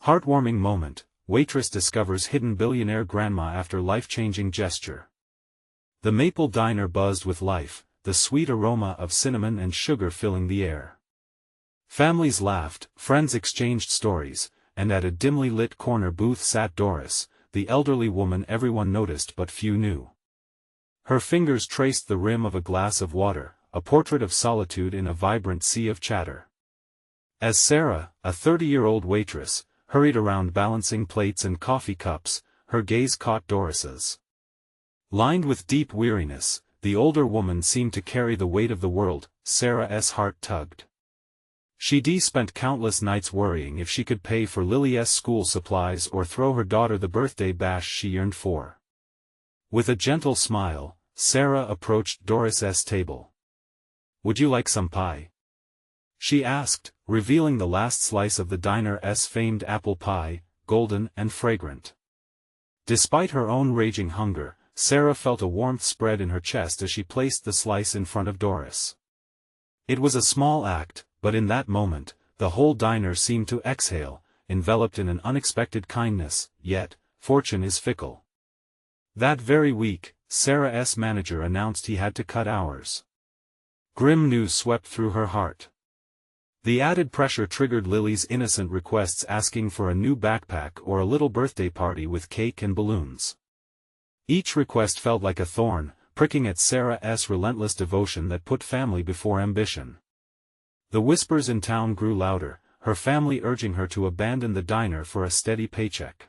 Heartwarming moment, waitress discovers hidden billionaire grandma after life-changing gesture. The maple diner buzzed with life, the sweet aroma of cinnamon and sugar filling the air. Families laughed, friends exchanged stories, and at a dimly lit corner booth sat Doris, the elderly woman everyone noticed but few knew. Her fingers traced the rim of a glass of water, a portrait of solitude in a vibrant sea of chatter. As Sarah, a 30-year-old waitress, hurried around balancing plates and coffee cups, her gaze caught Doris's. Lined with deep weariness, the older woman seemed to carry the weight of the world. Sarah's heart tugged. She'd spent countless nights worrying if she could pay for Lily's school supplies or throw her daughter the birthday bash she yearned for. With a gentle smile, Sarah approached Doris's table. "Would you like some pie?" she asked, revealing the last slice of the diner's famed apple pie, golden and fragrant. Despite her own raging hunger, Sarah felt a warmth spread in her chest as she placed the slice in front of Doris. It was a small act, but in that moment, the whole diner seemed to exhale, enveloped in an unexpected kindness. Yet, fortune is fickle. That very week, Sarah's manager announced he had to cut hours. Grim news swept through her heart. The added pressure triggered Lily's innocent requests asking for a new backpack or a little birthday party with cake and balloons. Each request felt like a thorn, pricking at Sarah's relentless devotion that put family before ambition. The whispers in town grew louder, her family urging her to abandon the diner for a steady paycheck.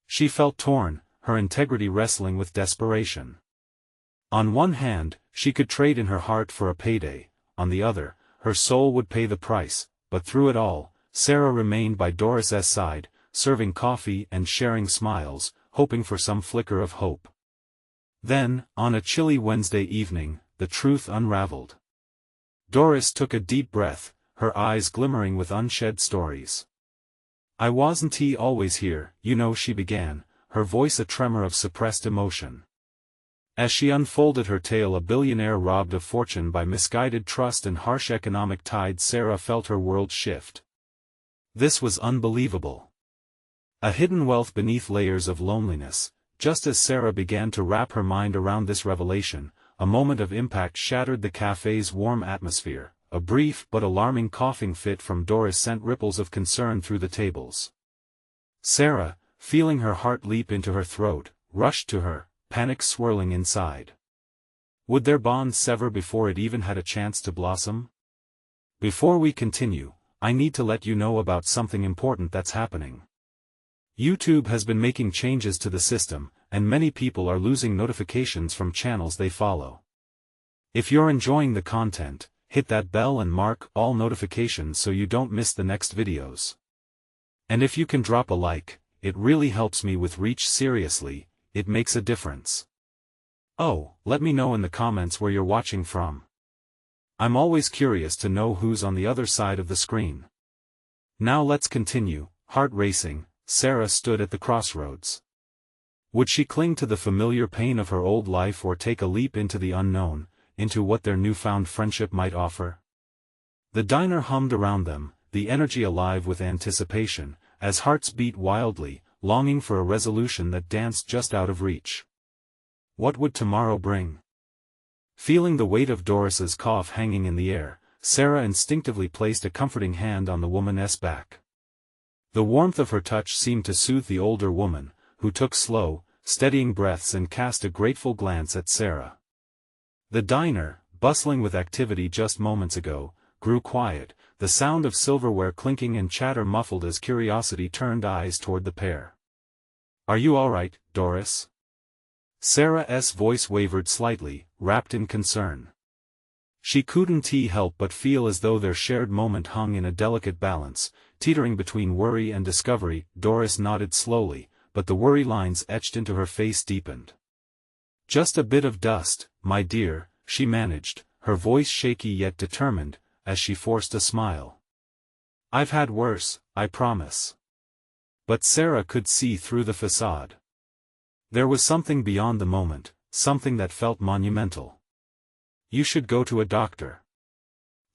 She felt torn, her integrity wrestling with desperation. On one hand, she could trade in her heart for a payday, on the other, her soul would pay the price, but through it all, Sarah remained by Doris's side, serving coffee and sharing smiles, hoping for some flicker of hope. Then, on a chilly Wednesday evening, the truth unraveled. Doris took a deep breath, her eyes glimmering with unshed stories. "I wasn't always here, you know," she began, her voice a tremor of suppressed emotion. As she unfolded her tale, a billionaire robbed of fortune by misguided trust and harsh economic tides, Sarah felt her world shift. This was unbelievable. A hidden wealth beneath layers of loneliness. Just as Sarah began to wrap her mind around this revelation, a moment of impact shattered the cafe's warm atmosphere. A brief but alarming coughing fit from Doris sent ripples of concern through the tables. Sarah, feeling her heart leap into her throat, rushed to her, panic swirling inside. Would their bond sever before it even had a chance to blossom? Before we continue, I need to let you know about something important that's happening. YouTube has been making changes to the system, and many people are losing notifications from channels they follow. If you're enjoying the content, hit that bell and mark all notifications so you don't miss the next videos. And if you can drop a like, it really helps me with reach. Seriously, it makes a difference. Oh, let me know in the comments where you're watching from. I'm always curious to know who's on the other side of the screen. Now let's continue. Heart racing, Sarah stood at the crossroads. Would she cling to the familiar pain of her old life or take a leap into the unknown, into what their newfound friendship might offer? The diner hummed around them, the energy alive with anticipation, as hearts beat wildly, longing for a resolution that danced just out of reach. What would tomorrow bring? Feeling the weight of Doris's cough hanging in the air, Sarah instinctively placed a comforting hand on the woman's back. The warmth of her touch seemed to soothe the older woman, who took slow, steadying breaths and cast a grateful glance at Sarah. The diner, bustling with activity just moments ago, grew quiet, the sound of silverware clinking and chatter muffled as curiosity turned eyes toward the pair. "Are you all right, Doris?" Sarah's voice wavered slightly, wrapped in concern. She couldn't help but feel as though their shared moment hung in a delicate balance, teetering between worry and discovery. Doris nodded slowly, but the worry lines etched into her face deepened. "Just a bit of dust, my dear," she managed, her voice shaky yet determined, as she forced a smile. "I've had worse, I promise." But Sarah could see through the facade. There was something beyond the moment, something that felt monumental. "You should go to a doctor."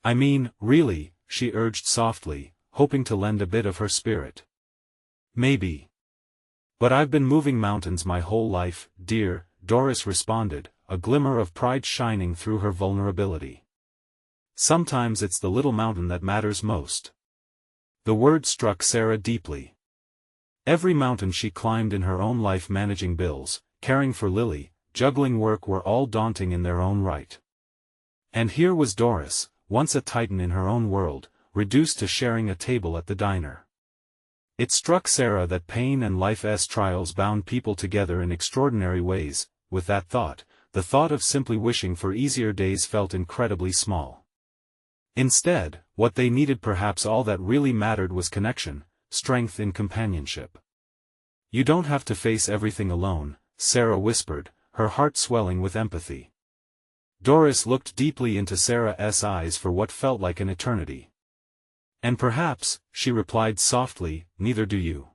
"I mean, really," she urged softly, hoping to lend a bit of her spirit. Maybe. But I've been moving mountains my whole life, dear, Doris responded, a glimmer of pride shining through her vulnerability. Sometimes it's the little mountain that matters most. The word struck Sarah deeply. Every mountain she climbed in her own life, managing bills, caring for Lily, juggling work, were all daunting in their own right. And here was Doris, once a titan in her own world, reduced to sharing a table at the diner. It struck Sarah that pain and life's trials bound people together in extraordinary ways. With that thought, the thought of simply wishing for easier days felt incredibly small. Instead, what they needed, perhaps all that really mattered, was connection, strength in companionship. You don't have to face everything alone, Sarah whispered, her heart swelling with empathy. Doris looked deeply into Sarah's eyes for what felt like an eternity. And perhaps, she replied softly, neither do you.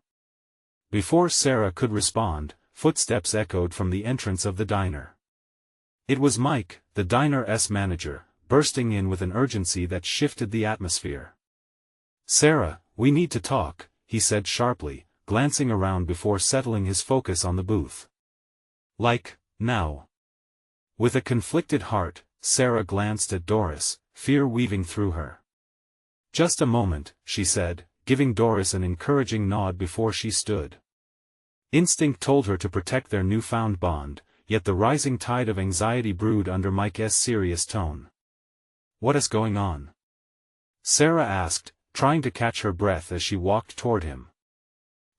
Before Sarah could respond, footsteps echoed from the entrance of the diner. It was Mike, the diner's manager, bursting in with an urgency that shifted the atmosphere. Sarah, we need to talk, he said sharply, glancing around before settling his focus on the booth. Like, now. With a conflicted heart, Sarah glanced at Doris, fear weaving through her. Just a moment, she said, giving Doris an encouraging nod before she stood. Instinct told her to protect their newfound bond, yet the rising tide of anxiety brewed under Mike's serious tone. What is going on? Sarah asked, trying to catch her breath as she walked toward him.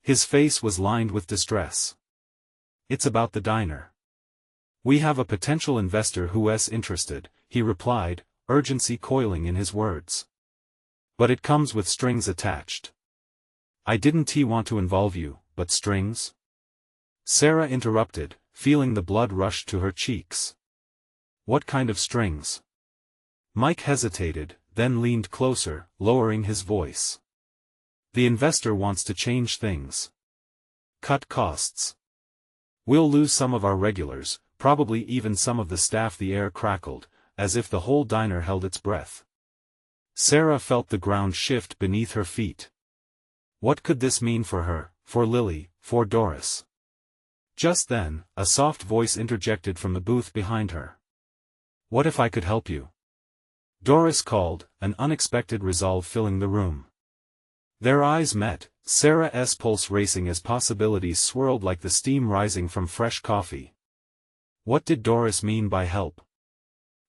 His face was lined with distress. It's about the diner. We have a potential investor who's interested, he replied, urgency coiling in his words. But it comes with strings attached. I didn't want to involve you, but strings? Sarah interrupted, feeling the blood rush to her cheeks. What kind of strings? Mike hesitated, then leaned closer, lowering his voice. The investor wants to change things. Cut costs. We'll lose some of our regulars, probably even some of the staff. The air crackled, as if the whole diner held its breath. Sarah felt the ground shift beneath her feet. What could this mean for her, for Lily, for Doris? Just then, a soft voice interjected from the booth behind her. What if I could help you? Doris called, an unexpected resolve filling the room. Their eyes met, Sarah's pulse racing as possibilities swirled like the steam rising from fresh coffee. What did Doris mean by help?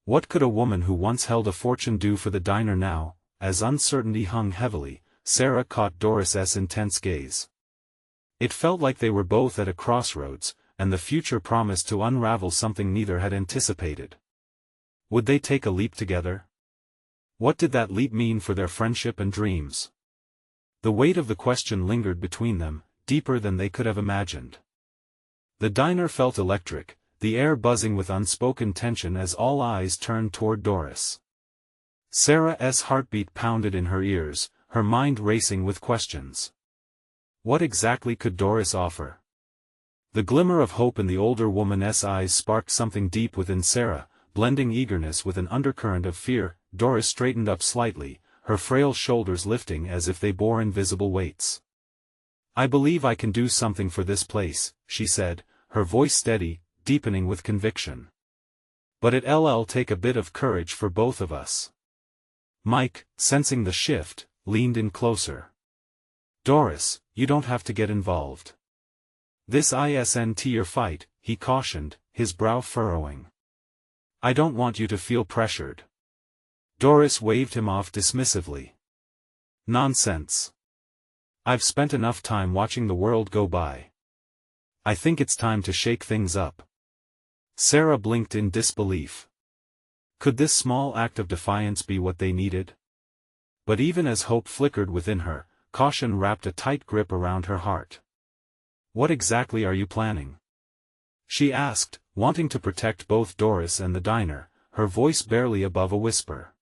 What could a woman who once held a fortune do for the diner now? As uncertainty hung heavily, Sarah caught Doris's intense gaze. It felt like they were both at a crossroads, and the future promised to unravel something neither had anticipated. Would they take a leap together? What did that leap mean for their friendship and dreams? The weight of the question lingered between them, deeper than they could have imagined. The diner felt electric, the air buzzing with unspoken tension as all eyes turned toward Doris. Sarah's heartbeat pounded in her ears, her mind racing with questions. What exactly could Doris offer? The glimmer of hope in the older woman's eyes sparked something deep within Sarah, blending eagerness with an undercurrent of fear. Doris straightened up slightly, her frail shoulders lifting as if they bore invisible weights. I believe I can do something for this place, she said, her voice steady, deepening with conviction. But it'll take a bit of courage for both of us. Mike, sensing the shift, leaned in closer. Doris, you don't have to get involved. This isn't your fight, he cautioned, his brow furrowing. I don't want you to feel pressured. Doris waved him off dismissively. Nonsense. I've spent enough time watching the world go by. I think it's time to shake things up. Sarah blinked in disbelief. Could this small act of defiance be what they needed? But even as hope flickered within her, caution wrapped a tight grip around her heart. What exactly are you planning? She asked, wanting to protect both Doris and the diner, her voice barely above a whisper.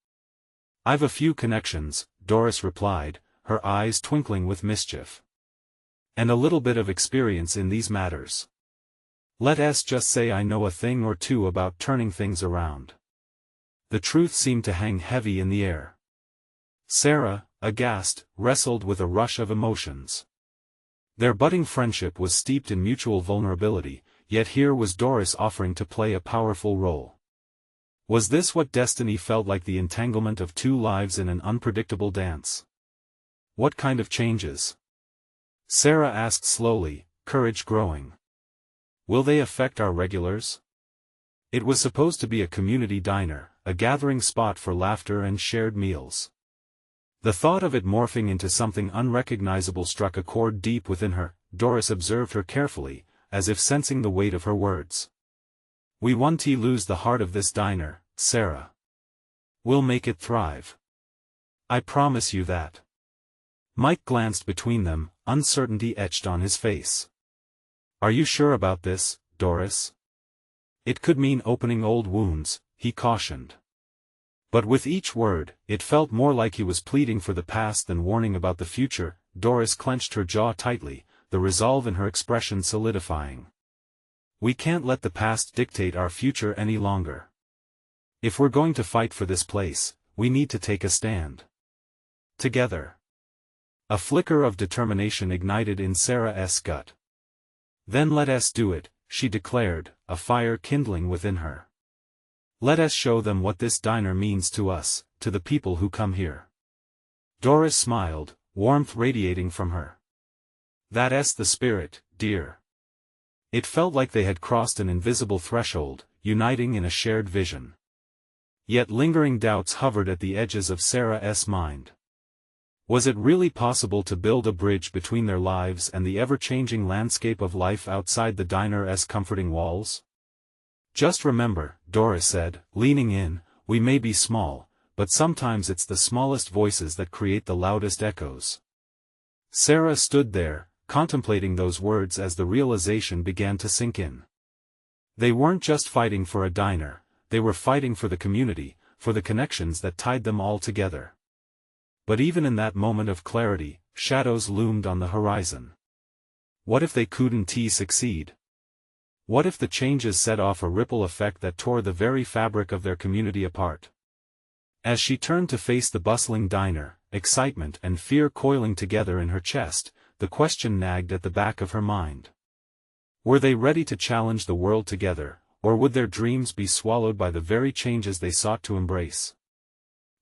I've a few connections, Doris replied, her eyes twinkling with mischief. And a little bit of experience in these matters. Let's just say I know a thing or two about turning things around. The truth seemed to hang heavy in the air. Sarah, aghast, wrestled with a rush of emotions. Their budding friendship was steeped in mutual vulnerability, yet here was Doris offering to play a powerful role. Was this what destiny felt like, the entanglement of two lives in an unpredictable dance? What kind of changes? Sarah asked slowly, courage growing. Will they affect our regulars? It was supposed to be a community diner, a gathering spot for laughter and shared meals. The thought of it morphing into something unrecognizable struck a chord deep within her. Doris observed her carefully, as if sensing the weight of her words. We won't lose the heart of this diner, Sarah. We'll make it thrive. I promise you that. Mike glanced between them, uncertainty etched on his face. Are you sure about this, Doris? It could mean opening old wounds, he cautioned. But with each word, it felt more like he was pleading for the past than warning about the future. Doris clenched her jaw tightly, the resolve in her expression solidifying. We can't let the past dictate our future any longer. If we're going to fight for this place, we need to take a stand. Together. A flicker of determination ignited in Sarah's gut. Then let us do it, she declared, a fire kindling within her. Let us show them what this diner means to us, to the people who come here. Doris smiled, warmth radiating from her. That's the spirit, dear. It felt like they had crossed an invisible threshold, uniting in a shared vision. Yet lingering doubts hovered at the edges of Sarah's mind. Was it really possible to build a bridge between their lives and the ever-changing landscape of life outside the diner's comforting walls? Just remember, Doris said, leaning in, we may be small, but sometimes it's the smallest voices that create the loudest echoes. Sarah stood there, contemplating those words as the realization began to sink in. They weren't just fighting for a diner, they were fighting for the community, for the connections that tied them all together. But even in that moment of clarity, shadows loomed on the horizon. What if they couldn't succeed? What if the changes set off a ripple effect that tore the very fabric of their community apart? As she turned to face the bustling diner, excitement and fear coiling together in her chest, the question nagged at the back of her mind. Were they ready to challenge the world together, or would their dreams be swallowed by the very changes they sought to embrace?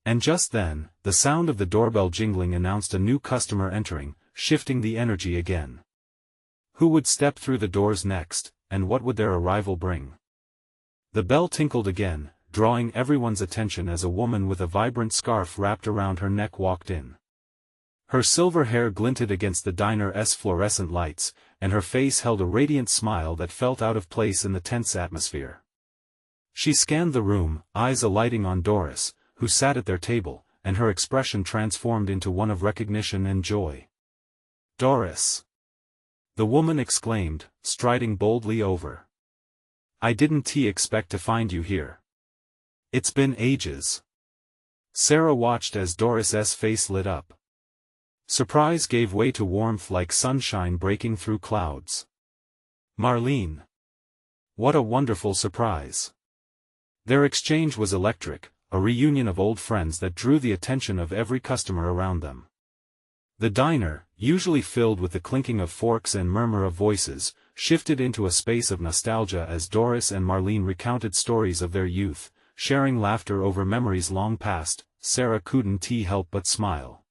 And just then, the sound of the doorbell jingling announced a new customer entering, shifting the energy again. Who would step through the doors next, and what would their arrival bring? The bell tinkled again, drawing everyone's attention as a woman with a vibrant scarf wrapped around her neck walked in. Her silver hair glinted against the diner's fluorescent lights, and her face held a radiant smile that felt out of place in the tense atmosphere. She scanned the room, eyes alighting on Doris, who sat at their table, and her expression transformed into one of recognition and joy. Doris! The woman exclaimed, striding boldly over. I didn't expect to find you here. It's been ages. Sarah watched as Doris's face lit up. Surprise gave way to warmth like sunshine breaking through clouds. Marlene! What a wonderful surprise! Their exchange was electric, a reunion of old friends that drew the attention of every customer around them. The diner, usually filled with the clinking of forks and murmur of voices, shifted into a space of nostalgia as Doris and Marlene recounted stories of their youth, sharing laughter over memories long past. Sarah couldn't help but smile.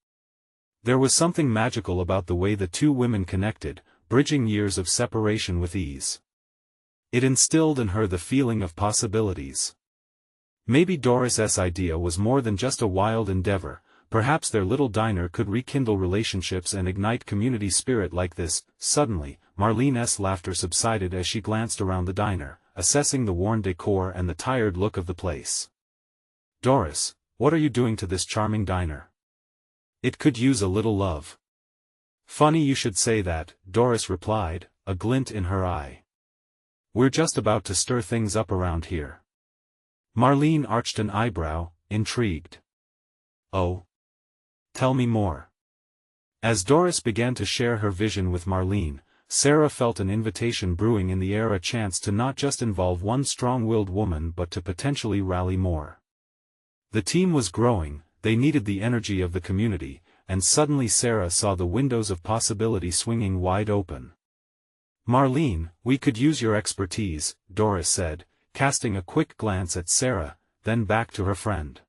There was something magical about the way the two women connected, bridging years of separation with ease. It instilled in her the feeling of possibilities. Maybe Doris's idea was more than just a wild endeavor. Perhaps their little diner could rekindle relationships and ignite community spirit like this. Suddenly, Marlene's laughter subsided as she glanced around the diner, assessing the worn decor and the tired look of the place. Doris, what are you doing to this charming diner? It could use a little love. Funny you should say that, Doris replied, a glint in her eye. We're just about to stir things up around here. Marlene arched an eyebrow, intrigued. Oh? Tell me more. As Doris began to share her vision with Marlene, Sarah felt an invitation brewing in the air, a chance to not just involve one strong-willed woman but to potentially rally more. The team was growing, they needed the energy of the community, and suddenly Sarah saw the windows of possibility swinging wide open. "Marlene, we could use your expertise," Doris said, casting a quick glance at Sarah, then back to her friend.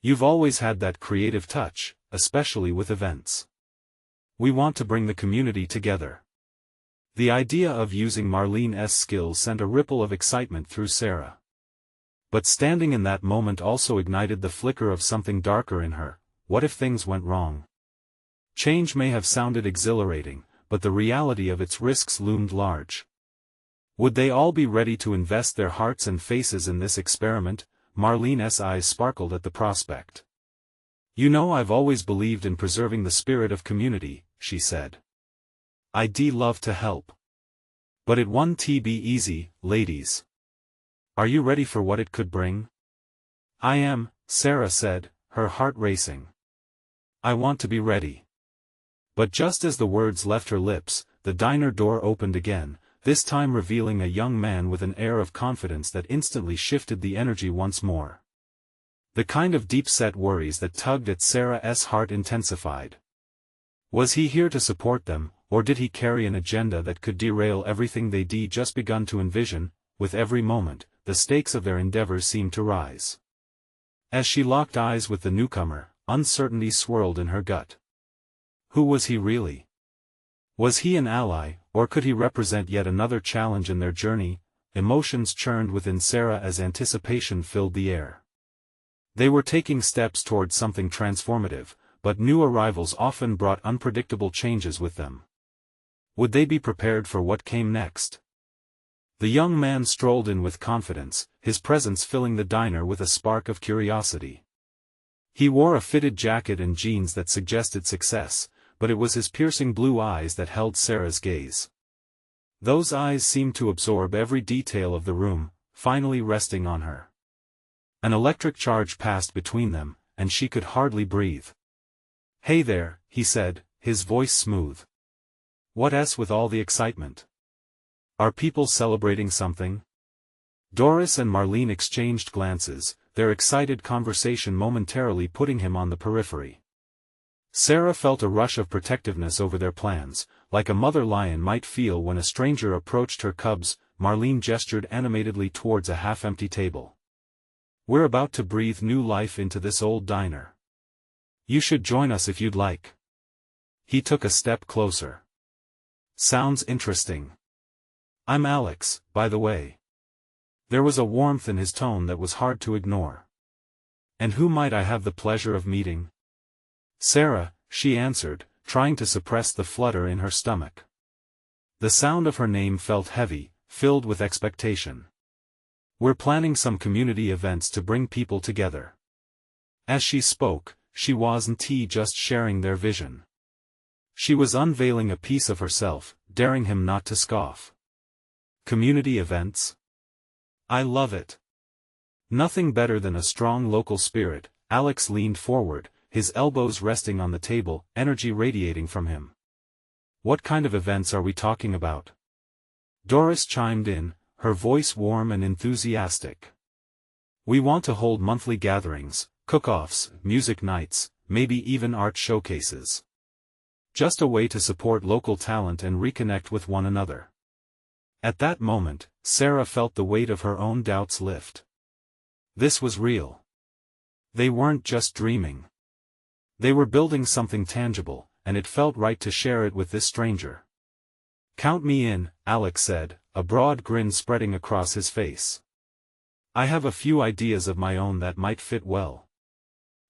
"You've always had that creative touch, especially with events. We want to bring the community together." The idea of using Marlene's skills sent a ripple of excitement through Sarah. But standing in that moment also ignited the flicker of something darker in her. What if things went wrong? Change may have sounded exhilarating, but the reality of its risks loomed large. Would they all be ready to invest their hearts and faces in this experiment? Marlene's eyes sparkled at the prospect. "You know, I've always believed in preserving the spirit of community," she said. "I'd love to help. But it won't be easy, ladies. Are you ready for what it could bring?" "I am," Sarah said, her heart racing. "I want to be ready." But just as the words left her lips, the diner door opened again, this time revealing a young man with an air of confidence that instantly shifted the energy once more. The kind of deep-set worries that tugged at Sarah's heart intensified. Was he here to support them, or did he carry an agenda that could derail everything they'd just begun to envision? With every moment, the stakes of their endeavors seemed to rise. As she locked eyes with the newcomer, uncertainty swirled in her gut. Who was he really? Was he an ally, or could he represent yet another challenge in their journey? Emotions churned within Sarah as anticipation filled the air. They were taking steps towards something transformative, but new arrivals often brought unpredictable changes with them. Would they be prepared for what came next? The young man strolled in with confidence, his presence filling the diner with a spark of curiosity. He wore a fitted jacket and jeans that suggested success, but it was his piercing blue eyes that held Sarah's gaze. Those eyes seemed to absorb every detail of the room, finally resting on her. An electric charge passed between them, and she could hardly breathe. "Hey there," he said, his voice smooth. "What's with all the excitement? Are people celebrating something?" Doris and Marlene exchanged glances, their excited conversation momentarily putting him on the periphery. Sarah felt a rush of protectiveness over their plans, like a mother lion might feel when a stranger approached her cubs. Marlene gestured animatedly towards a half-empty table. "We're about to breathe new life into this old diner. You should join us if you'd like." He took a step closer. "Sounds interesting. I'm Alex, by the way." There was a warmth in his tone that was hard to ignore. "And who might I have the pleasure of meeting?" "Sarah," she answered, trying to suppress the flutter in her stomach. The sound of her name felt heavy, filled with expectation. "We're planning some community events to bring people together." As she spoke, she wasn't just sharing their vision. She was unveiling a piece of herself, daring him not to scoff. "Community events? I love it. Nothing better than a strong local spirit." Alex leaned forward, his elbows resting on the table, energy radiating from him. "What kind of events are we talking about?" Doris chimed in, her voice warm and enthusiastic. "We want to hold monthly gatherings, cook-offs, music nights, maybe even art showcases. Just a way to support local talent and reconnect with one another." At that moment, Sarah felt the weight of her own doubts lift. This was real. They weren't just dreaming. They were building something tangible, and it felt right to share it with this stranger. "Count me in," Alex said, a broad grin spreading across his face. "I have a few ideas of my own that might fit well."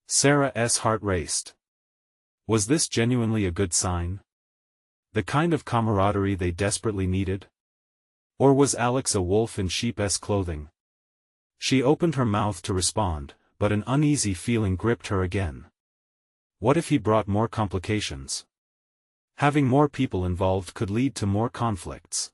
Sarah's heart raced. Was this genuinely a good sign? The kind of camaraderie they desperately needed? Or was Alex a wolf in sheep's clothing? She opened her mouth to respond, but an uneasy feeling gripped her again. What if he brought more complications? Having more people involved could lead to more conflicts.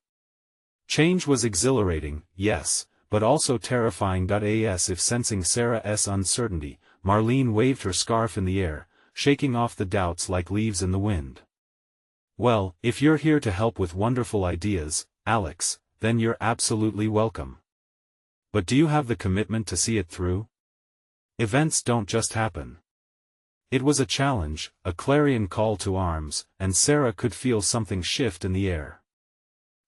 Change was exhilarating, yes, but also terrifying. As if sensing Sarah's uncertainty, Marlene waved her scarf in the air, shaking off the doubts like leaves in the wind. "Well, if you're here to help with wonderful ideas, Alex, then you're absolutely welcome. But do you have the commitment to see it through? Events don't just happen. It was a challenge, a clarion call to arms, and Sarah could feel something shift in the air.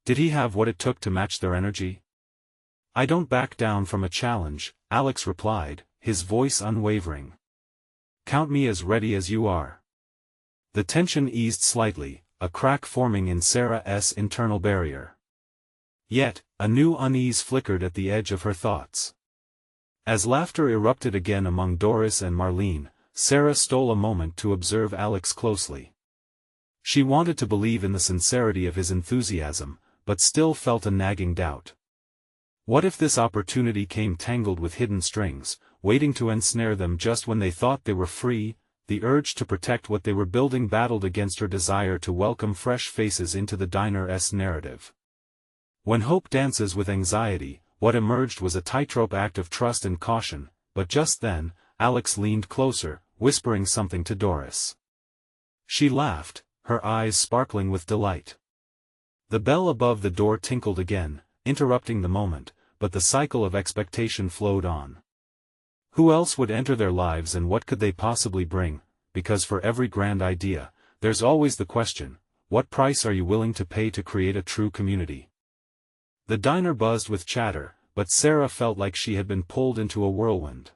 Did he have what it took to match their energy? "I don't back down from a challenge," Alex replied, his voice unwavering. "Count me as ready as you are." The tension eased slightly, a crack forming in Sarah's internal barrier. Yet, a new unease flickered at the edge of her thoughts. As laughter erupted again among Doris and Marlene, Sarah stole a moment to observe Alex closely. She wanted to believe in the sincerity of his enthusiasm, but still felt a nagging doubt. What if this opportunity came tangled with hidden strings, waiting to ensnare them just when they thought they were free? The urge to protect what they were building battled against her desire to welcome fresh faces into the diner's narrative. When hope dances with anxiety, what emerged was a tightrope act of trust and caution, but just then, Alex leaned closer, whispering something to Doris. She laughed, her eyes sparkling with delight. The bell above the door tinkled again, interrupting the moment, but the cycle of expectation flowed on. Who else would enter their lives and what could they possibly bring? Because for every grand idea, there's always the question, what price are you willing to pay to create a true community? The diner buzzed with chatter, but Sarah felt like she had been pulled into a whirlwind.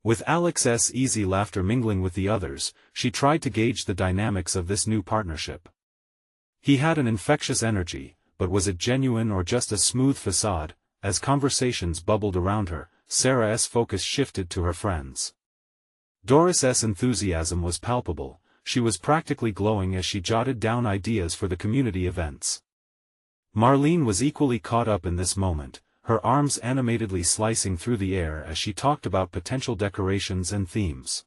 With Alex's easy laughter mingling with the others, she tried to gauge the dynamics of this new partnership. He had an infectious energy, but was it genuine or just a smooth facade? As conversations bubbled around her, Sarah's focus shifted to her friends. Doris's enthusiasm was palpable, she was practically glowing as she jotted down ideas for the community events. Marlene was equally caught up in this moment, her arms animatedly slicing through the air as she talked about potential decorations and themes.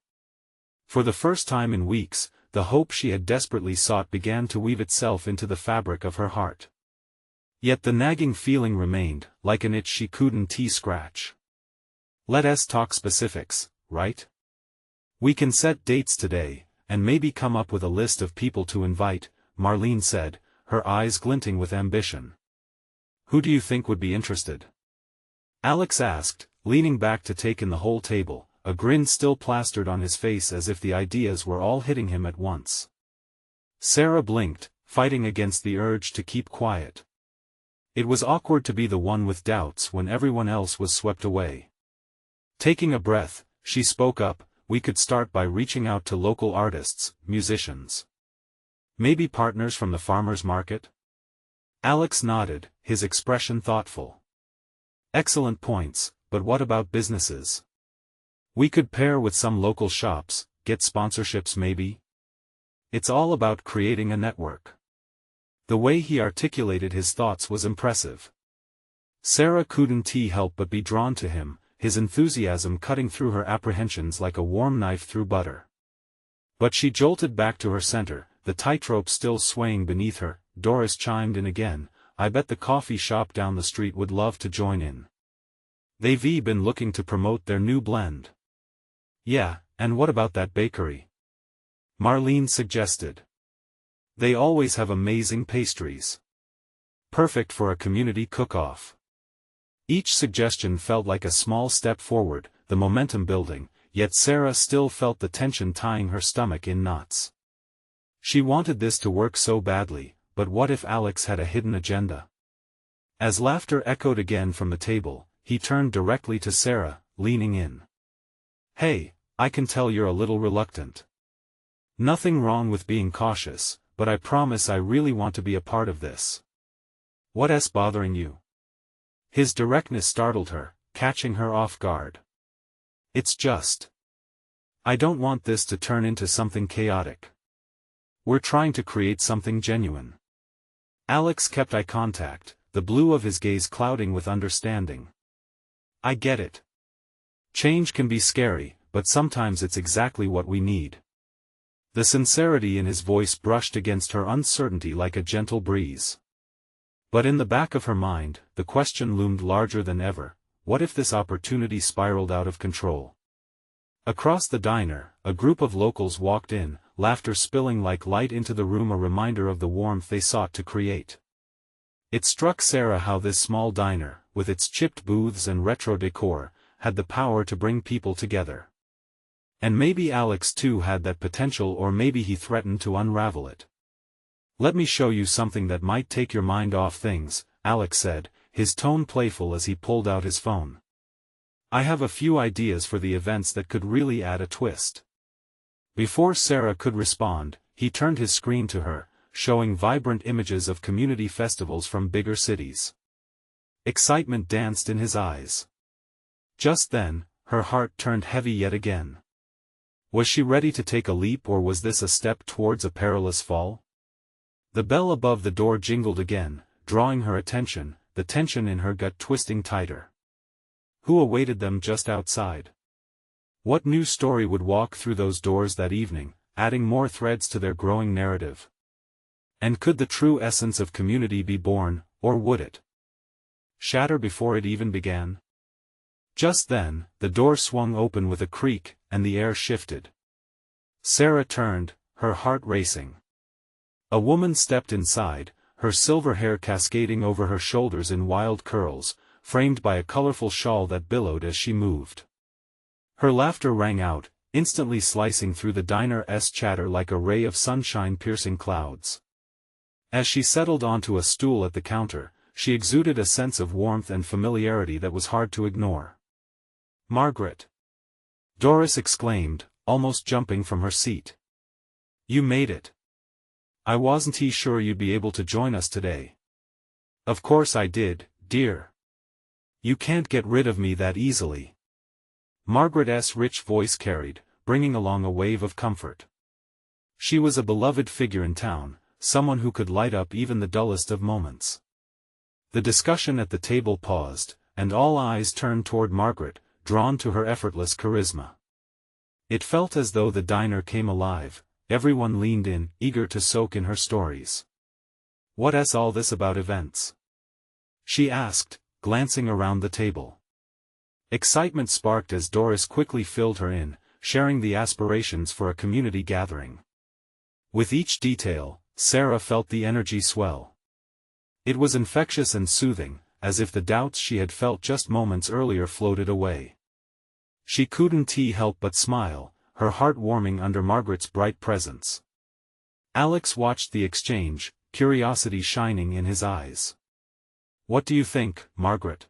For the first time in weeks, the hope she had desperately sought began to weave itself into the fabric of her heart. Yet the nagging feeling remained, like an itch she couldn't scratch. "Let's talk specifics, right? We can set dates today, and maybe come up with a list of people to invite," Marlene said, her eyes glinting with ambition. "Who do you think would be interested?" Alex asked, leaning back to take in the whole table, a grin still plastered on his face as if the ideas were all hitting him at once. Sarah blinked, fighting against the urge to keep quiet. It was awkward to be the one with doubts when everyone else was swept away. Taking a breath, she spoke up, "We could start by reaching out to local artists, musicians. Maybe partners from the farmers market?" Alex nodded, his expression thoughtful. "Excellent points, but what about businesses? We could pair with some local shops, get sponsorships maybe?" It's all about creating a network. The way he articulated his thoughts was impressive. Sarah couldn't help but be drawn to him, his enthusiasm cutting through her apprehensions like a warm knife through butter. But she jolted back to her center, the tightrope still swaying beneath her. Doris chimed in again, "I bet the coffee shop down the street would love to join in. They've been looking to promote their new blend." "Yeah, and what about that bakery?" Marlene suggested. "They always have amazing pastries. Perfect for a community cook-off." Each suggestion felt like a small step forward, the momentum building, yet Sarah still felt the tension tying her stomach in knots. She wanted this to work so badly, but what if Alex had a hidden agenda? As laughter echoed again from the table, he turned directly to Sarah, leaning in. "Hey, I can tell you're a little reluctant. Nothing wrong with being cautious, but I promise I really want to be a part of this. What's bothering you?" His directness startled her, catching her off guard. "It's just, I don't want this to turn into something chaotic. We're trying to create something genuine." Alex kept eye contact, the blue of his gaze clouding with understanding. "I get it. Change can be scary, but sometimes it's exactly what we need." The sincerity in his voice brushed against her uncertainty like a gentle breeze. But in the back of her mind, the question loomed larger than ever, what if this opportunity spiraled out of control? Across the diner, a group of locals walked in, laughter spilling like light into the room, a reminder of the warmth they sought to create. It struck Sarah how this small diner, with its chipped booths and retro decor, had the power to bring people together. And maybe Alex too had that potential, or maybe he threatened to unravel it. "Let me show you something that might take your mind off things," Alex said, his tone playful as he pulled out his phone. "I have a few ideas for the events that could really add a twist." Before Sarah could respond, he turned his screen to her, showing vibrant images of community festivals from bigger cities. Excitement danced in his eyes. Just then, her heart turned heavy yet again. Was she ready to take a leap, or was this a step towards a perilous fall? The bell above the door jingled again, drawing her attention, the tension in her gut twisting tighter. Who awaited them just outside? What new story would walk through those doors that evening, adding more threads to their growing narrative? And could the true essence of community be born, or would it shatter before it even began? Just then, the door swung open with a creak, and the air shifted. Sarah turned, her heart racing. A woman stepped inside, her silver hair cascading over her shoulders in wild curls, framed by a colorful shawl that billowed as she moved. Her laughter rang out, instantly slicing through the diner's chatter like a ray of sunshine piercing clouds. As she settled onto a stool at the counter, she exuded a sense of warmth and familiarity that was hard to ignore. "Margaret!" Doris exclaimed, almost jumping from her seat. "You made it. I wasn't sure you'd be able to join us today." "Of course I did, dear. You can't get rid of me that easily." Margaret's rich voice carried, bringing along a wave of comfort. She was a beloved figure in town, someone who could light up even the dullest of moments. The discussion at the table paused, and all eyes turned toward Margaret, drawn to her effortless charisma. It felt as though the diner came alive, everyone leaned in, eager to soak in her stories. "What's all this about events?" she asked, glancing around the table. Excitement sparked as Doris quickly filled her in, sharing the aspirations for a community gathering. With each detail, Sarah felt the energy swell. It was infectious and soothing, as if the doubts she had felt just moments earlier floated away. She couldn't help but smile, her heart warming under Margaret's bright presence. Alex watched the exchange, curiosity shining in his eyes. "What do you think, Margaret?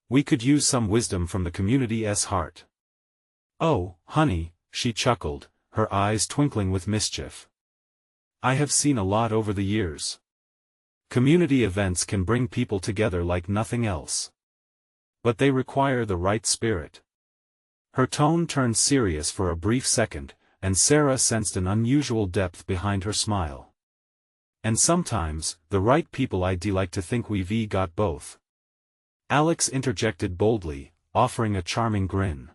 We could use some wisdom from the community's heart." "Oh, honey," she chuckled, her eyes twinkling with mischief. "I have seen a lot over the years. Community events can bring people together like nothing else. But they require the right spirit." Her tone turned serious for a brief second, and Sarah sensed an unusual depth behind her smile. "And sometimes, the right people, I'd like to think we've got both." Alex interjected boldly, offering a charming grin.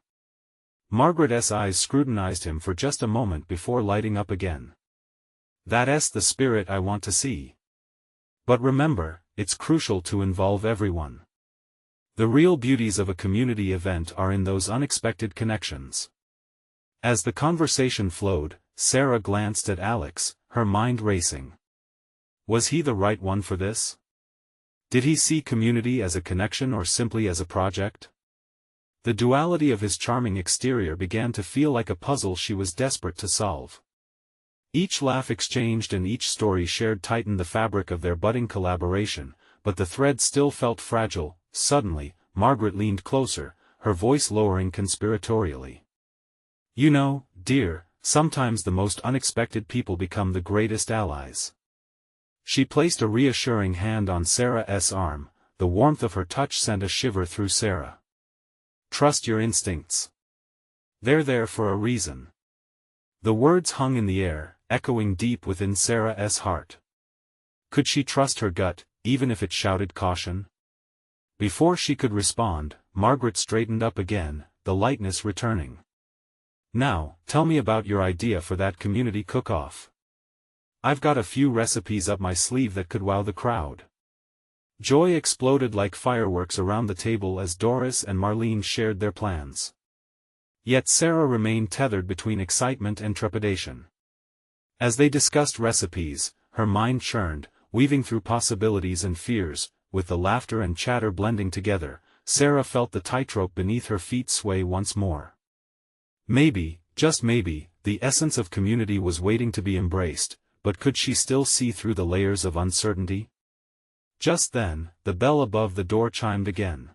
Margaret's eyes scrutinized him for just a moment before lighting up again. "That's the spirit I want to see. But remember, it's crucial to involve everyone. The real beauties of a community event are in those unexpected connections." As the conversation flowed, Sarah glanced at Alex, her mind racing. Was he the right one for this? Did he see community as a connection or simply as a project? The duality of his charming exterior began to feel like a puzzle she was desperate to solve. Each laugh exchanged and each story shared tightened the fabric of their budding collaboration, but the thread still felt fragile. Suddenly, Margaret leaned closer, her voice lowering conspiratorially. "You know, dear, sometimes the most unexpected people become the greatest allies." She placed a reassuring hand on Sarah's arm, the warmth of her touch sent a shiver through Sarah. "Trust your instincts. They're there for a reason." The words hung in the air, echoing deep within Sarah's heart. Could she trust her gut, even if it shouted caution? Before she could respond, Margaret straightened up again, the lightness returning. "Now, tell me about your idea for that community cook-off. I've got a few recipes up my sleeve that could wow the crowd." Joy exploded like fireworks around the table as Doris and Marlene shared their plans. Yet Sarah remained tethered between excitement and trepidation. As they discussed recipes, her mind churned, weaving through possibilities and fears. With the laughter and chatter blending together, Sarah felt the tightrope beneath her feet sway once more. Maybe, Just maybe, the essence of community was waiting to be embraced, but could she still see through the layers of uncertainty? Just then, the bell above the door chimed again.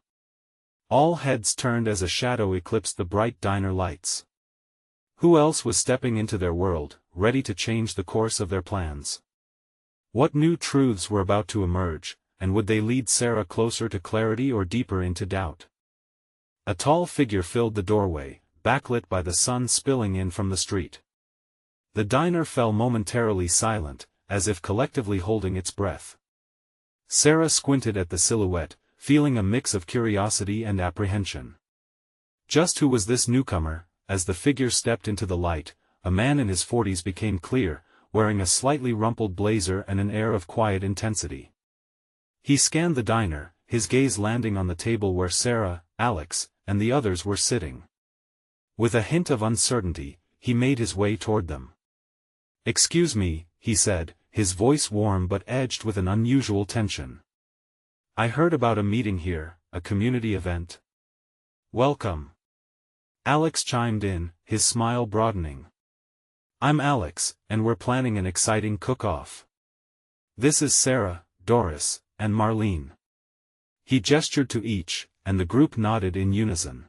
All heads turned as a shadow eclipsed the bright diner lights. Who else was stepping into their world, ready to change the course of their plans? What new truths were about to emerge, and would they lead Sarah closer to clarity or deeper into doubt? A tall figure filled the doorway, backlit by the sun spilling in from the street. The diner fell momentarily silent, as if collectively holding its breath. Sarah squinted at the silhouette, feeling a mix of curiosity and apprehension. Just who was this newcomer? As the figure stepped into the light, a man in his 40s became clear, wearing a slightly rumpled blazer and an air of quiet intensity. He scanned the diner, his gaze landing on the table where Sarah, Alex, and the others were sitting. With a hint of uncertainty, he made his way toward them. "Excuse me," he said, his voice warm but edged with an unusual tension. "I heard about a meeting here, a community event." "Welcome." Alex chimed in, his smile broadening. "I'm Alex, and we're planning an exciting cook-off. This is Sarah, Doris, and Marlene." He gestured to each, and the group nodded in unison.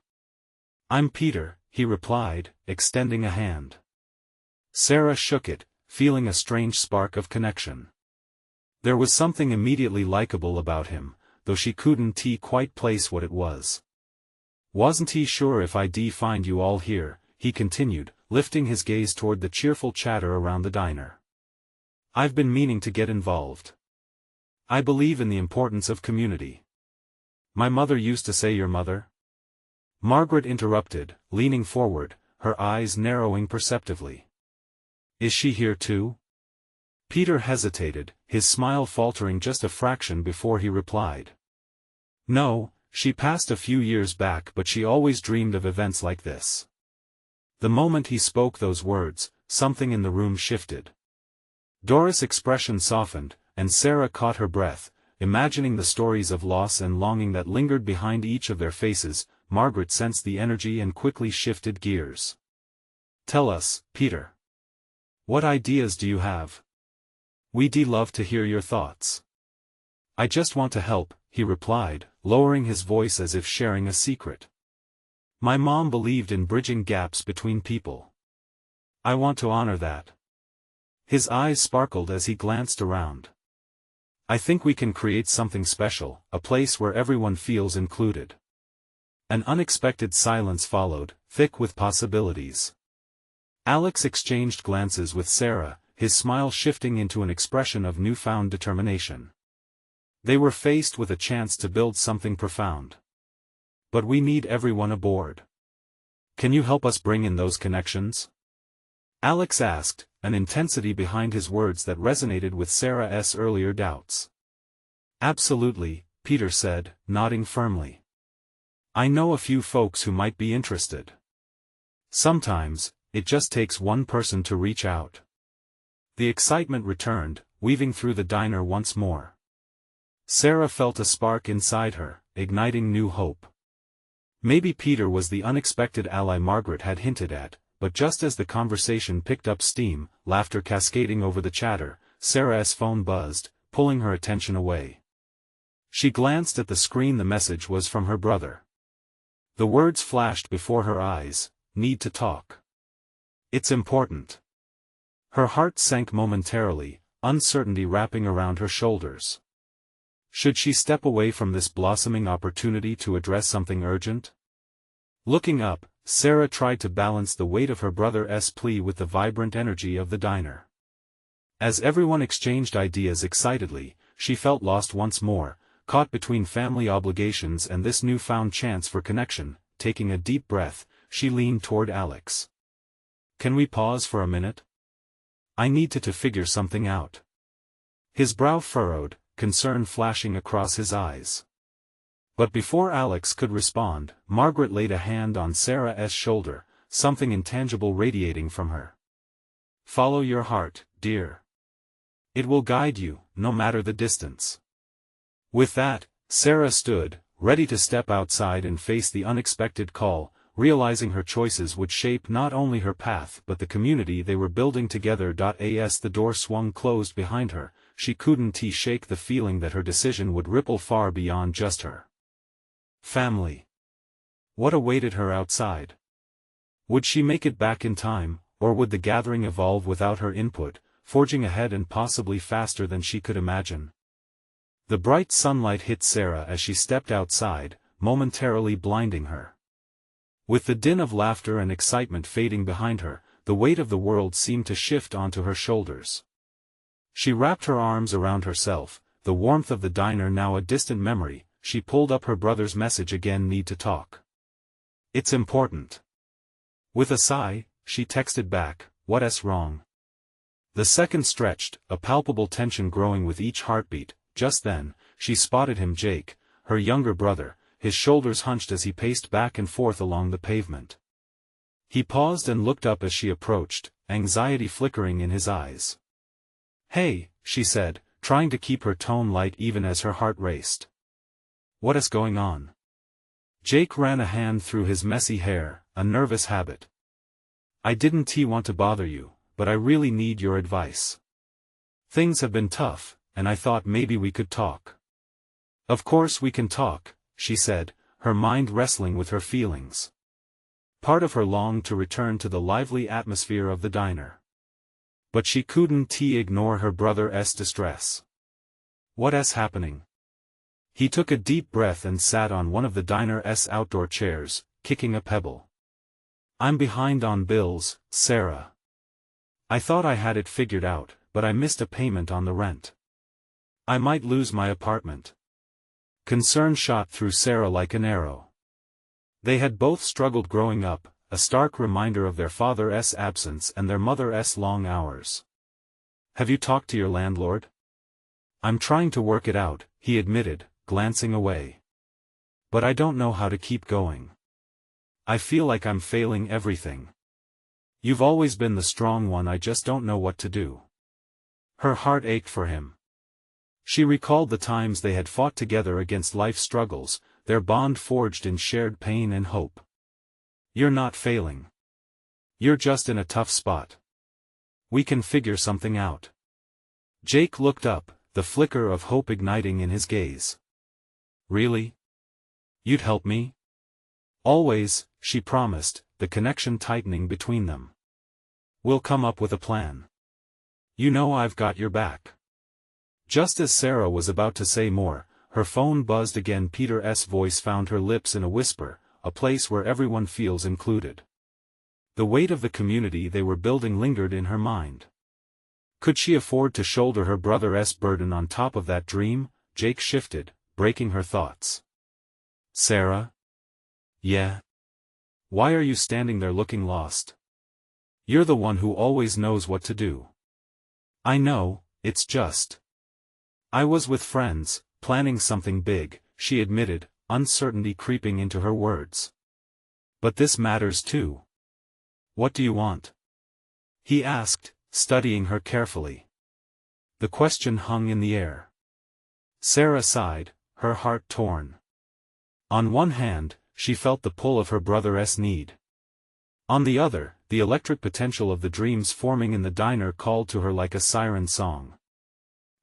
"I'm Peter," he replied, extending a hand. Sarah shook it, feeling a strange spark of connection. There was something immediately likable about him, though she couldn't quite place what it was. "Wasn't he sure if I'd find you all here," he continued, lifting his gaze toward the cheerful chatter around the diner. "I've been meaning to get involved. I believe in the importance of community." "My mother used to say." "Your mother?" Margaret interrupted, leaning forward, her eyes narrowing perceptibly. "Is she here too?" Peter hesitated, his smile faltering just a fraction before he replied. "No, she passed a few years back, but she always dreamed of events like this." The moment he spoke those words, something in the room shifted. Doris' expression softened, and Sarah caught her breath, imagining the stories of loss and longing that lingered behind each of their faces. Margaret sensed the energy and quickly shifted gears. "Tell us, Peter. What ideas do you have? We'd love to hear your thoughts." "I just want to help," he replied, lowering his voice as if sharing a secret. "My mom believed in bridging gaps between people. I want to honor that." His eyes sparkled as he glanced around. "I think we can create something special, a place where everyone feels included." An unexpected silence followed, thick with possibilities. Alex exchanged glances with Sarah, his smile shifting into an expression of newfound determination. They were faced with a chance to build something profound. "But we need everyone aboard. Can you help us bring in those connections?" Alex asked, an intensity behind his words that resonated with Sarah's earlier doubts. "Absolutely," Peter said, nodding firmly. "I know a few folks who might be interested. Sometimes, it just takes one person to reach out." The excitement returned, weaving through the diner once more. Sarah felt a spark inside her, igniting new hope. Maybe Peter was the unexpected ally Margaret had hinted at, but just as the conversation picked up steam, laughter cascading over the chatter, Sarah's phone buzzed, pulling her attention away. She glanced at the screen. The message was from her brother. The words flashed before her eyes, "Need to talk. It's important." Her heart sank momentarily, uncertainty wrapping around her shoulders. Should she step away from this blossoming opportunity to address something urgent? Looking up, Sarah tried to balance the weight of her brother's plea with the vibrant energy of the diner. As everyone exchanged ideas excitedly, she felt lost once more, caught between family obligations and this newfound chance for connection. Taking a deep breath, she leaned toward Alex. "Can we pause for a minute? I need to figure something out." His brow furrowed, concern flashing across his eyes. But before Alex could respond, Margaret laid a hand on Sarah's shoulder, something intangible radiating from her. "Follow your heart, dear. It will guide you, no matter the distance." With that, Sarah stood, ready to step outside and face the unexpected call, realizing her choices would shape not only her path but the community they were building together. As the door swung closed behind her, she couldn't shake the feeling that her decision would ripple far beyond just her family. What awaited her outside? Would she make it back in time, or would the gathering evolve without her input, forging ahead and possibly faster than she could imagine? The bright sunlight hit Sarah as she stepped outside, momentarily blinding her. With the din of laughter and excitement fading behind her, the weight of the world seemed to shift onto her shoulders. She wrapped her arms around herself, the warmth of the diner now a distant memory. She pulled up her brother's message again. Need to talk. It's important. With a sigh, she texted back, what's wrong? The second stretched, a palpable tension growing with each heartbeat. Just then, she spotted him, Jake, her younger brother, his shoulders hunched as he paced back and forth along the pavement. He paused and looked up as she approached, anxiety flickering in his eyes. Hey, she said, trying to keep her tone light even as her heart raced. What's going on? Jake ran a hand through his messy hair, a nervous habit. I didn't want to bother you, but I really need your advice. Things have been tough, and I thought maybe we could talk. Of course we can talk, she said, her mind wrestling with her feelings. Part of her longed to return to the lively atmosphere of the diner. But she couldn't ignore her brother's distress. What's happening? He took a deep breath and sat on one of the diner's outdoor chairs, kicking a pebble. I'm behind on bills, Sarah. I thought I had it figured out, but I missed a payment on the rent. I might lose my apartment. Concern shot through Sarah like an arrow. They had both struggled growing up, a stark reminder of their father's absence and their mother's long hours. Have you talked to your landlord? I'm trying to work it out, he admitted, glancing away. But I don't know how to keep going. I feel like I'm failing everything. You've always been the strong one, I just don't know what to do. Her heart ached for him. She recalled the times they had fought together against life's struggles, their bond forged in shared pain and hope. You're not failing. You're just in a tough spot. We can figure something out. Jake looked up, the flicker of hope igniting in his gaze. Really? You'd help me? Always, she promised, the connection tightening between them. We'll come up with a plan. You know I've got your back. Just as Sarah was about to say more, her phone buzzed again. Peter's voice found her lips in a whisper, a place where everyone feels included. The weight of the community they were building lingered in her mind. Could she afford to shoulder her brother's burden on top of that dream? Jake shifted, breaking her thoughts. Sarah? Yeah? Why are you standing there looking lost? You're the one who always knows what to do. I know, it's just. I was with friends, planning something big, she admitted, uncertainty creeping into her words. But this matters too. What do you want? He asked, studying her carefully. The question hung in the air. Sarah sighed, her heart torn. On one hand, she felt the pull of her brother's need. On the other, the electric potential of the dreams forming in the diner called to her like a siren song.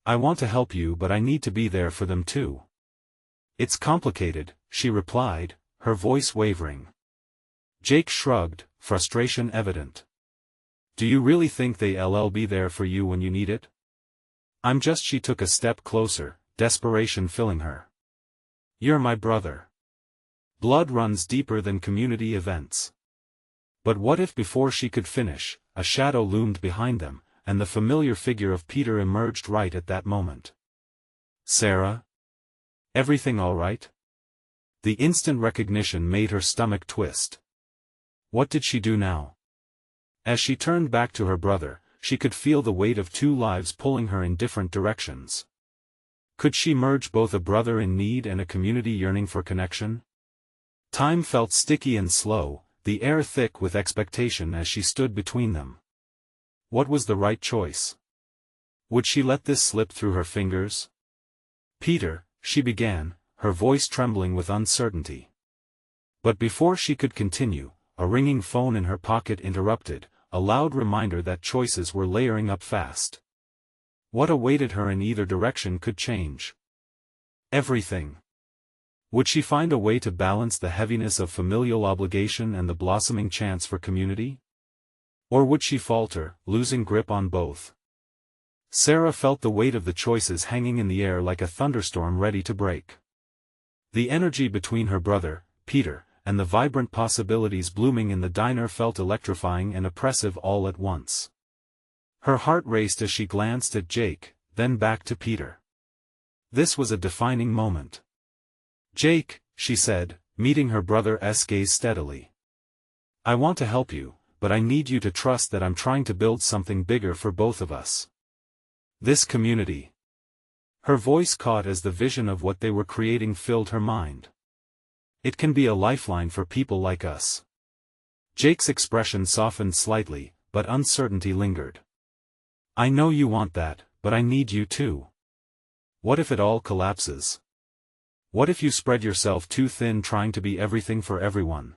I want to help you, but I need to be there for them too. It's complicated, she replied, her voice wavering. Jake shrugged, frustration evident. Do you really think they'll be there for you when you need it? I'm just. She took a step closer, desperation filling her. You're my brother. Blood runs deeper than community events. But what if before she could finish, a shadow loomed behind them, and the familiar figure of Peter emerged right at that moment. Sarah? Everything all right? The instant recognition made her stomach twist. What did she do now? As she turned back to her brother, she could feel the weight of two lives pulling her in different directions. Could she merge both a brother in need and a community yearning for connection? Time felt sticky and slow, the air thick with expectation as she stood between them. What was the right choice? Would she let this slip through her fingers? Peter, she began, her voice trembling with uncertainty. But before she could continue, a ringing phone in her pocket interrupted, a loud reminder that choices were layering up fast. What awaited her in either direction could change everything. Would she find a way to balance the heaviness of familial obligation and the blossoming chance for community? Or would she falter, losing grip on both? Sarah felt the weight of the choices hanging in the air like a thunderstorm ready to break. The energy between her brother, Peter, and the vibrant possibilities blooming in the diner felt electrifying and oppressive all at once. Her heart raced as she glanced at Jake, then back to Peter. This was a defining moment. "Jake," she said, meeting her brother's gaze steadily. "I want to help you, but I need you to trust that I'm trying to build something bigger for both of us. This community." Her voice caught as the vision of what they were creating filled her mind. "It can be a lifeline for people like us." Jake's expression softened slightly, but uncertainty lingered. "I know you want that, but I need you too. What if it all collapses? What if you spread yourself too thin trying to be everything for everyone?"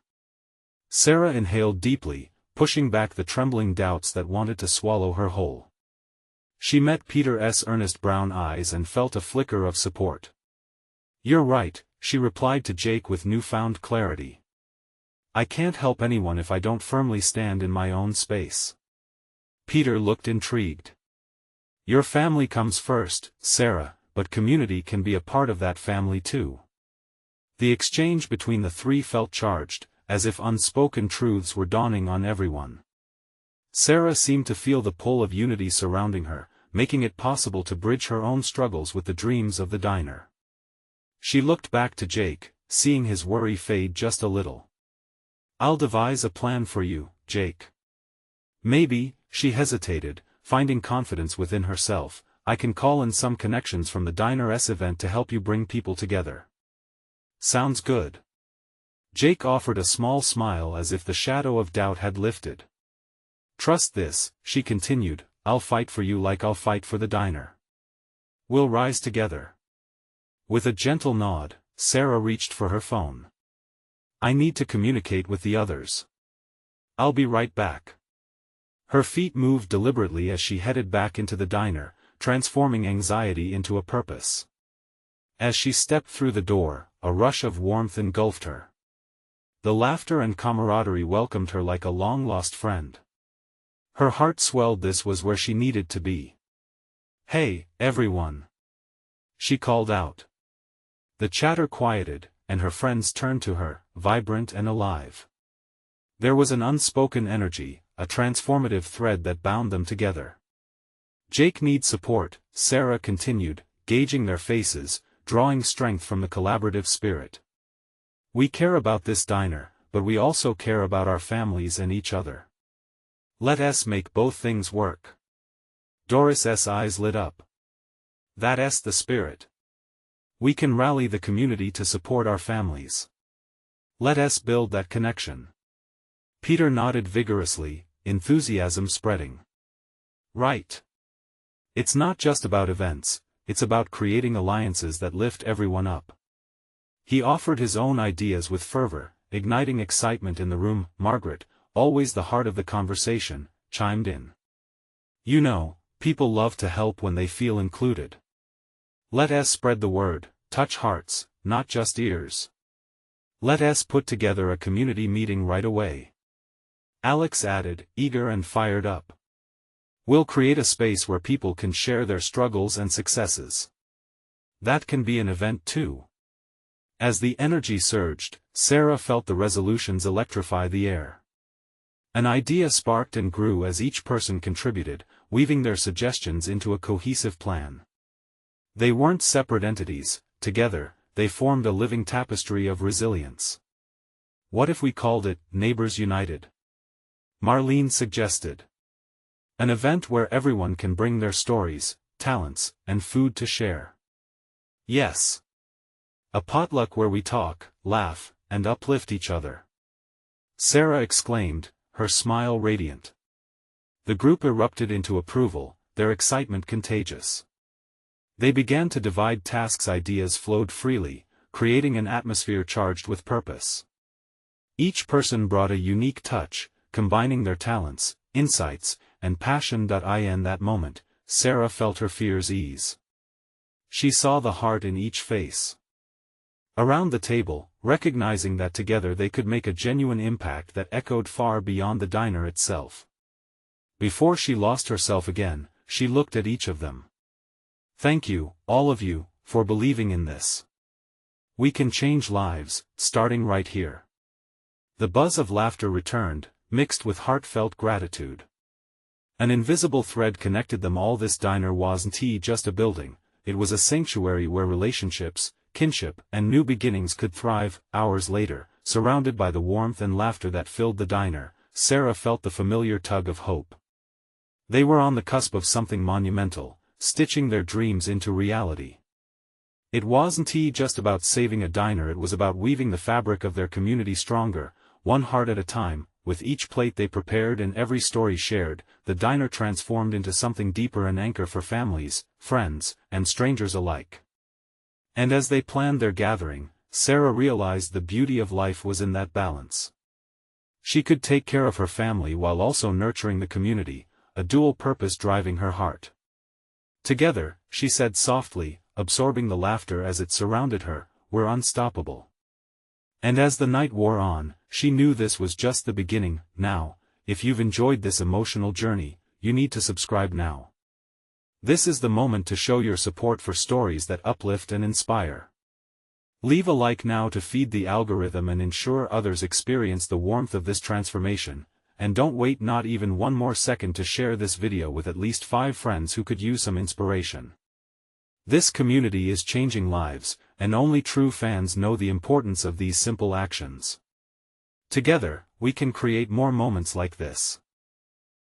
Sarah inhaled deeply, pushing back the trembling doubts that wanted to swallow her whole. She met Peter's earnest brown eyes and felt a flicker of support. "You're right," she replied to Jake with newfound clarity. "I can't help anyone if I don't firmly stand in my own space." Peter looked intrigued. "Your family comes first, Sarah, but community can be a part of that family too." The exchange between the three felt charged, as if unspoken truths were dawning on everyone. Sarah seemed to feel the pull of unity surrounding her, making it possible to bridge her own struggles with the dreams of the diner. She looked back to Jake, seeing his worry fade just a little. "I'll devise a plan for you, Jake. Maybe," she hesitated, finding confidence within herself, "I can call in some connections from the diner's event to help you bring people together." "Sounds good." Jake offered a small smile as if the shadow of doubt had lifted. "Trust this," she continued, "I'll fight for you like I'll fight for the diner. We'll rise together." With a gentle nod, Sarah reached for her phone. "I need to communicate with the others. I'll be right back." Her feet moved deliberately as she headed back into the diner, transforming anxiety into a purpose. As she stepped through the door, a rush of warmth engulfed her. The laughter and camaraderie welcomed her like a long-lost friend. Her heart swelled. This was where she needed to be. "Hey, everyone!" she called out. The chatter quieted, and her friends turned to her, vibrant and alive. There was an unspoken energy, a transformative thread that bound them together. "Jake needs support," Sarah continued, gauging their faces, drawing strength from the collaborative spirit. "We care about this diner, but we also care about our families and each other. Let us make both things work." Doris's eyes lit up. "That's the spirit. We can rally the community to support our families. Let us build that connection." Peter nodded vigorously, enthusiasm spreading. "Right. It's not just about events, it's about creating alliances that lift everyone up." He offered his own ideas with fervor, igniting excitement in the room. Margaret, always the heart of the conversation, chimed in. "You know, people love to help when they feel included. Let us spread the word, touch hearts, not just ears. Let us put together a community meeting right away." Alex added, eager and fired up. "We'll create a space where people can share their struggles and successes. That can be an event too." As the energy surged, Sarah felt the resolutions electrify the air. An idea sparked and grew as each person contributed, weaving their suggestions into a cohesive plan. They weren't separate entities, together, they formed a living tapestry of resilience. "What if we called it Neighbors United?" Marlene suggested. "An event where everyone can bring their stories, talents, and food to share." "Yes. A potluck where we talk, laugh, and uplift each other," Sarah exclaimed, her smile radiant. The group erupted into approval, their excitement contagious. They began to divide tasks. Ideas flowed freely, creating an atmosphere charged with purpose. Each person brought a unique touch, combining their talents, insights, and passion. In that moment, Sarah felt her fears ease. She saw the heart in each face around the table, recognizing that together they could make a genuine impact that echoed far beyond the diner itself. Before she lost herself again, she looked at each of them. "Thank you, all of you, for believing in this. We can change lives, starting right here." The buzz of laughter returned, mixed with heartfelt gratitude. An invisible thread connected them all. This diner wasn't just a building, it was a sanctuary where relationships, kinship, and new beginnings could thrive. Hours later, surrounded by the warmth and laughter that filled the diner, Sarah felt the familiar tug of hope. They were on the cusp of something monumental, stitching their dreams into reality. It wasn't just about saving a diner, it was about weaving the fabric of their community stronger, one heart at a time. With each plate they prepared and every story shared, the diner transformed into something deeper, an anchor for families, friends, and strangers alike. And as they planned their gathering, Sarah realized the beauty of life was in that balance. She could take care of her family while also nurturing the community, a dual purpose driving her heart. "Together," she said softly, absorbing the laughter as it surrounded her, "we're unstoppable." And as the night wore on, she knew this was just the beginning. Now, if you've enjoyed this emotional journey, you need to subscribe now. This is the moment to show your support for stories that uplift and inspire. Leave a like now to feed the algorithm and ensure others experience the warmth of this transformation, and don't wait not even one more second to share this video with at least 5 friends who could use some inspiration. This community is changing lives, and only true fans know the importance of these simple actions. Together, we can create more moments like this.